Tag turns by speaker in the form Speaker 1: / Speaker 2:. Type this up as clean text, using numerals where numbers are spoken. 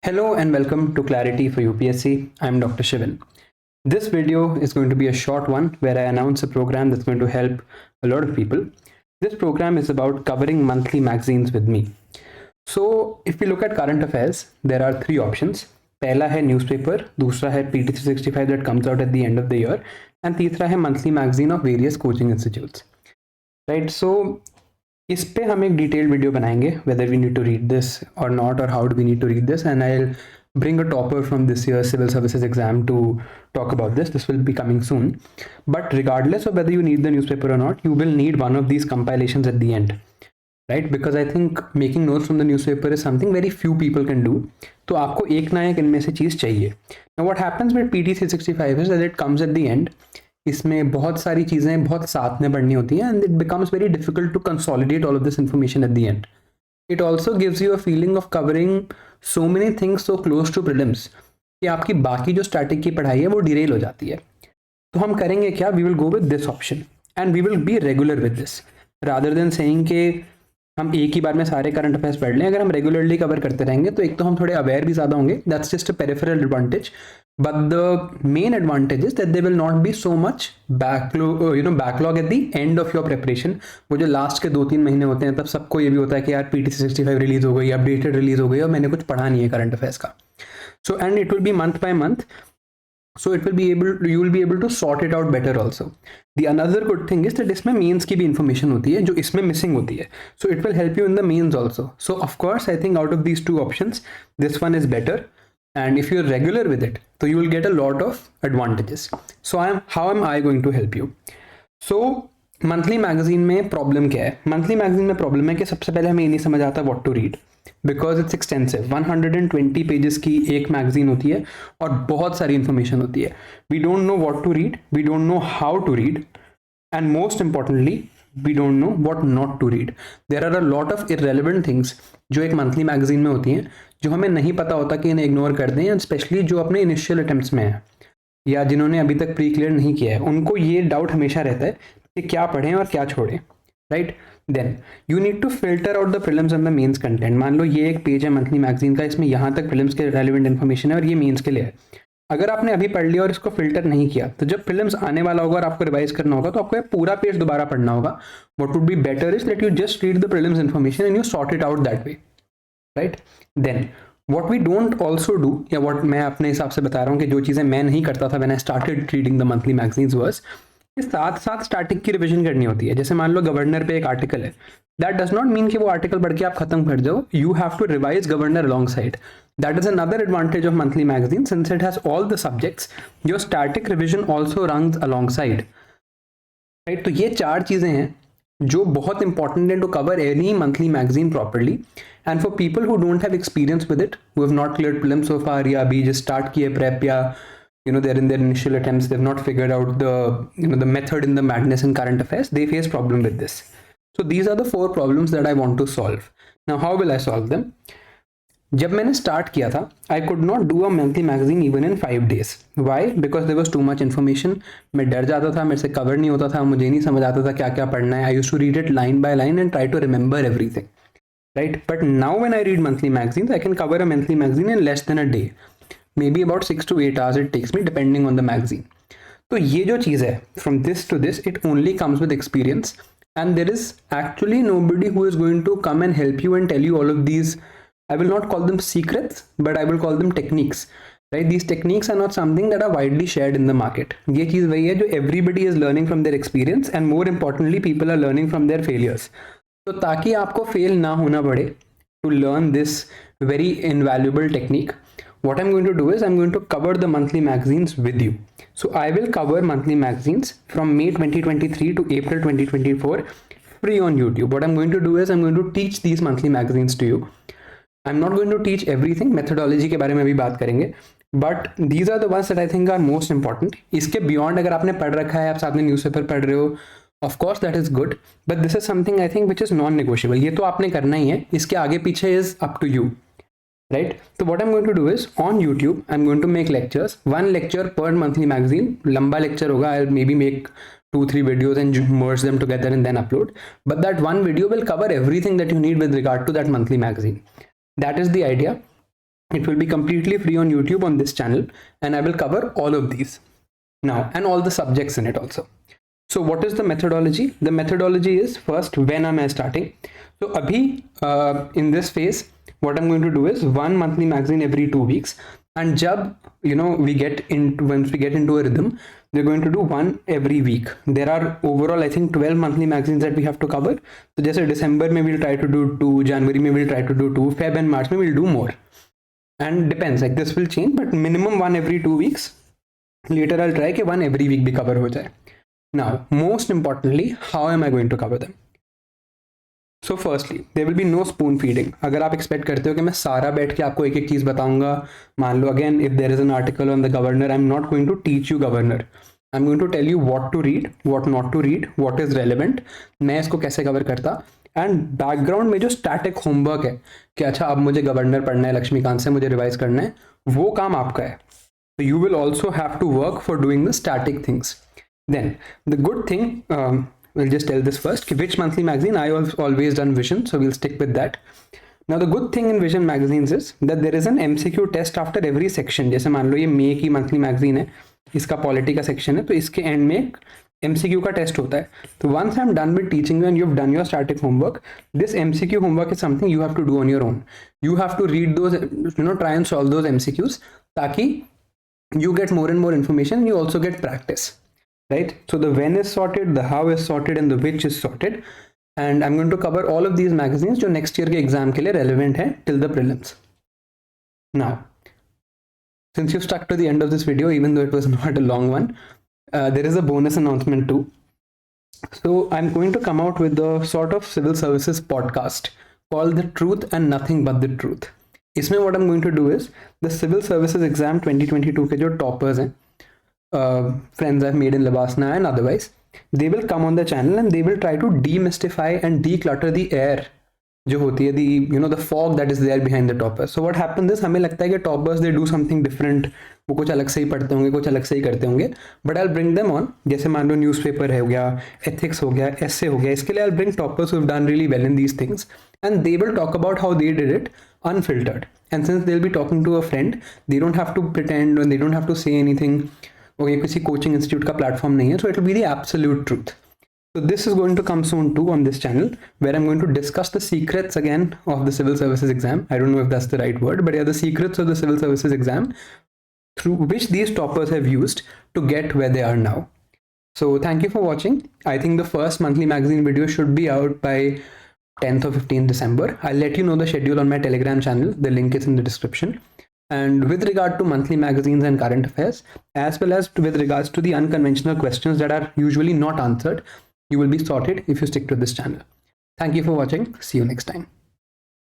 Speaker 1: Hello and welcome to Clarity for UPSC. I'm Dr. Shivan. This video is going to be a short one where I announce a program that's going to help a lot of people. This program is about covering monthly magazines with me. So if we look at current affairs, there are three options. पहला है newspaper, दूसरा है PT365 that comes out at the end of the year, and तीसरा है monthly magazine of various coaching institutes. Right? So इस पे हम एक डिटेल्ड वीडियो बनाएंगे whether we need to read this or not, or how do we need to read this, and I'll bring a topper from this year's civil services exam to talk about this. This will be coming soon. But regardless of whether you need the newspaper or not, you will need one of these compilations at the end, right? Because I think making notes from the newspaper is something very few people can do. तो आपको एक ना एक इनमें से चीज़ चाहिए. Now what happens with PT365 is that it comes at the end. इसमें बहुत सारी चीज़ें बहुत साथ में पढ़नी होती हैं and it becomes very difficult to consolidate all of this information at the end. It also gives you a feeling of covering so many things so close to prelims कि आपकी बाकी जो स्टैटिक की पढ़ाई है वो डिरेल हो जाती है. तो हम करेंगे क्या, we will go with this option and we will be regular with this rather than saying कि हम एक ही बार में सारे करंट अफेयर्स पढ़ लें. अगर हम रेगुलरली कवर करते रहेंगे तो एक तो हम थोड़े अवेयर भी ज़्यादा होंगे, that's just a peripheral advantage. But the main advantage is that there will not be so much backlog at the end of your preparation. वो जो लास्ट के 2-3 महीने होते हैं तब सबको ये भी होता है कि यार PT365 रिलीज हो गई, अपडेटेड रिलीज हो गई और मैंने कुछ पढ़ा नहीं है करंट अफेयर्स का. So and it will be month by month. So you will be able to sort it out better also. The another good thing is that इसमें means की भी information होती है जो इसमें missing होती है. So it will help you in the means also. So of course I think out of these two options, this one is better. And if you're regular with it, so you will get a lot of advantages. So how am I going to help you? So monthly magazine में problem क्या है? Monthly magazine में problem है कि सबसे पहले हमें ये नहीं समझ आता what to read because it's extensive. 120 pages की एक magazine होती है और बहुत सारी information होती है. We don't know what to read, we don't know how to read, and most importantly we don't know what not to read. There are a lot of irrelevant things जो एक monthly magazine में होती हैं जो हमें नहीं पता होता कि इन्हें इग्नोर कर दें, एंड स्पेशली जो अपने इनिशियल अटेम्प्ट्स में है या जिन्होंने अभी तक प्री क्लियर नहीं किया है उनको ये डाउट हमेशा रहता है कि क्या पढ़ें और क्या छोड़ें, right? Then you need to filter out the prelims and the mains content. मान लो ये एक पेज है मंथली मैगजीन का, इसमें यहाँ तक प्रीलिम्स के रेलिवेंट इन्फॉर्मेशन है और ये मेंस के लिए है. अगर आपने अभी पढ़ लिया और इसको फिल्टर नहीं किया तो जब प्रीलिम्स आने वाला होगा और आपको रिवाइज करना होगा तो आपको ये पूरा पेज दोबारा पढ़ना होगा. What would be better is that you just read the prelims information and you sort it out that way, right? Then what we don't also do, या what मैं अपने हिसाब से बता रहा हूँ कि जो चीज़ें मैं नहीं करता था when I started reading the monthly magazines was कि साथ साथ स्टैटिक की रिवीजन करनी होती है. जैसे मान लो गवर्नर पे एक आर्टिकल है, दैट डज नॉट मीन कि वो आर्टिकल पढ़ के आप खत्म कर जाओ. You have to revise governor alongside. That is another advantage of monthly magazine since it has all the subjects. Your static revision also runs alongside, right? तो ये चार चीज़ें हैं जो बहुत इंपॉर्टेंट है to cover any monthly magazine properly. And for people who don't have experience with it, who have not cleared prelims so far, या अभी जस्ट स्टार्ट किए प्रेप, या they're in their initial attempts, they've not figured out the method in the madness in current affairs, they face problem with this. So these are the 4 problems that I want to solve. Now how will I solve them? जब मैंने start किया था I could not do a monthly magazine even in 5 days. Why? Because there was too much information. मैं डर जाता था, मेरे से कवर नहीं होता था, मुझे नहीं समझ आता था क्या क्या पढ़ना है. I used to read it line by line and try to remember everything, right? But now when I read monthly magazines I can cover a monthly magazine in less than a day, maybe about 6 to 8 hours it takes me depending on the magazine. तो ये जो चीज़ है from this to this, it only comes with experience, and there is actually nobody who is going to come and help you and tell you all of these. I will not call them secrets, but I will call them techniques, right? These techniques are not something that are widely shared in the market. ये चीज़ वही है जो everybody is learning from their experience, and more importantly people are learning from their failures. तो ताकि आपको fail ना होना पड़े to learn this very invaluable technique, what I'm going to do is I'm going to cover the monthly magazines with you. So I will cover monthly magazines from May 2023 to April 2024 free on YouTube. What I'm going to do is I'm going to teach these monthly magazines to you. I'm not going to teach everything. Methodology के बारे में भी बात करेंगे, but these are the ones that I think are most important. इसके beyond अगर आपने पढ़ रखा है, आप साथ में न्यूज़पेपर पढ़ रहे हो, of course that is good, but this is something I think which is non-negotiable. ये तो आपने करना ही है, इसके आगे पीछे is up to you. Right? So what I'm going to do is on YouTube, I'm going to make lectures, 1 lecture per monthly magazine. लंबा lecture होगा, I'll maybe make 2-3 videos and merge them together and then upload. But that one video will cover everything that you need with regard to that monthly magazine. That is the idea. It will be completely free on YouTube on this channel, and I will cover all of these now and all the subjects in it also. So what is the methodology? The methodology is, first, when am I starting? So abhi, in this phase, what I'm going to do is one monthly magazine every 2 weeks. And jab, once we get into a rhythm, we're going to do one every week. There are overall, I think, 12 monthly magazines that we have to cover. So just December, maybe we'll try to do 2, January, maybe we'll try to do 2, Feb and March, maybe we'll do more. And depends, like this will change, but minimum one every 2 weeks. Later, I'll try one every week be cover ho jaye. Now, most importantly, how am I going to cover them? So firstly, there will be no spoon feeding. अगर आप expect करते हो कि मैं सारा बैठ के आपको एक एक चीज़ बताऊंगा, मान लो again if there is an article on the governor, I'm not going to teach you governor. I'm going to tell you what to read, what not to read, what is relevant, मैं इसको कैसे cover करता, and background में जो static homework है कि अच्छा अब मुझे गवर्नर पढ़ना है, लक्ष्मीकांत से मुझे रिवाइज करना है, वो काम आपका है. So you will also have to work for doing the static things. Then the good thing, we'll just tell this first, which monthly magazine. I have always done Vision, so we'll stick with that. Now the good thing in Vision magazines is that there is an MCQ test after every section. जैसे मान लो ये मे की monthly magazine है, इसका polity का section है, तो इसके एंड में एक MCQ का टेस्ट होता है. तो once I'm done with teaching you and you've done your static homework, this MCQ homework is something you have to do on your own. You have to read those, try and solve those MCQs, ताकि you get more and more information and you also get practice, right? So the when is sorted, the how is sorted, and the which is sorted. And I'm going to cover all of these magazines जो next year के exam के लिए relevant है till the prelims. Now, since you've stuck to the end of this video, even though it was not a long one, there is a bonus announcement too. So I'm going to come out with the sort of civil services podcast called The Truth and Nothing But the Truth. इसमें what I'm going to do is the civil services exam 2022 के जो toppers हैं, friends I've made in Labasna and otherwise, they will come on the channel and they will try to demystify and declutter the air जो होती है, the fog that is there behind the toppers. So what happens is हमें लगता है कि toppers they do something different, वो कुछ अलग से ही पढ़ते होंगे, कुछ अलग से ही करते होंगे, but I'll bring them on. जैसे मान लो न्यूज़पेपर हो गया, ethics हो गया, essay हो गया, इसके लिए I'll bring toppers who have done really well in these things and they will talk about how they did it unfiltered. And since they'll be talking to a friend, they don't have to pretend and they don't have to say anything. Okay, किसी coaching institute का platform नहीं है, so it will be the absolute truth. So this is going to come soon too on this channel, where I'm going to discuss the secrets again of the civil services exam. I don't know if that's the right word, but yeah, the secrets of the civil services exam through which these toppers have used to get where they are now. So thank you for watching. I think the first monthly magazine video should be out by 10th or 15th December. I'll let you know the schedule on my Telegram channel. The link is in the description. And with regard to monthly magazines and current affairs, as well as with regards to the unconventional questions that are usually not answered, you will be sorted if you stick to this channel. Thank you for watching. See you next time.